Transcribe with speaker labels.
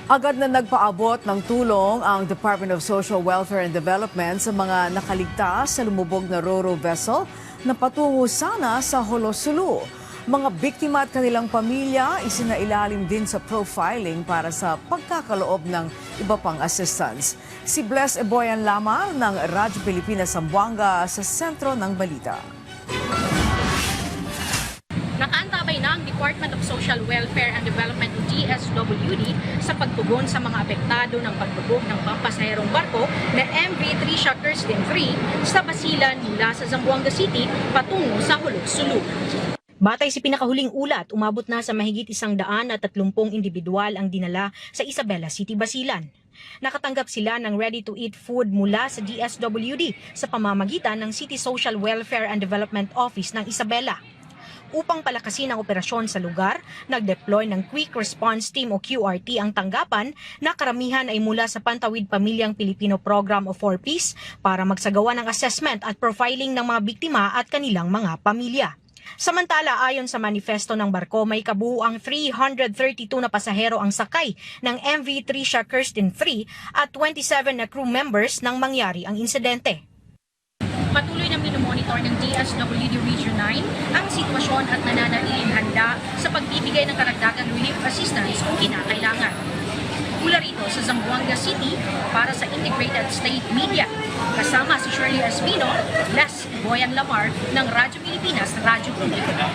Speaker 1: Agad na nagpaabot ng tulong ang Department of Social Welfare and Development sa mga nakaligtas sa lumubog na Ro-Ro vessel na patungo sana sa Holosulu. Mga biktima at kanilang pamilya isinailalim din sa profiling para sa pagkakaloob ng iba pang assistance. Si Bless Eboyan lamang ng Radyo Pilipinas Zamboanga sa sentro ng balita.
Speaker 2: Nakaantabay na ang Department of Social Welfare and Development o DSWD sa pagtugon sa mga apektado ng paglubog ng pampasaherong barko na MV Trisha Kirsten III sa Basilan mula sa Zamboanga City patungo sa Holosulu. Batay sa pinakahuling ulat, umabot na sa mahigit 130 individual ang dinala sa Isabela City, Basilan. Nakatanggap sila ng ready-to-eat food mula sa DSWD sa pamamagitan ng City Social Welfare and Development Office ng Isabela. Upang palakasin ang operasyon sa lugar, nag-deploy ng Quick Response Team o QRT ang tanggapan na karamihan ay mula sa Pantawid Pamilyang Pilipino Program o 4Ps para magsagawa ng assessment at profiling ng mga biktima at kanilang mga pamilya. Samantala, ayon sa manifesto ng barko, may kabuuang 332 na pasahero ang sakay ng MV Trisha Kirsten III at 27 na crew members nang mangyari ang insidente. Patuloy na minomonitor ng DSWD Region 9 ang sitwasyon at nananatiling handa sa pagbibigay ng karagdagang relief assistance kung kinakailangan. Mula rito sa Zamboanga City para sa Integrated State Media. Kasama si Shirley Espino, Les Boyan Lamar ng Radyo Pilipinas, Radyo Publiko.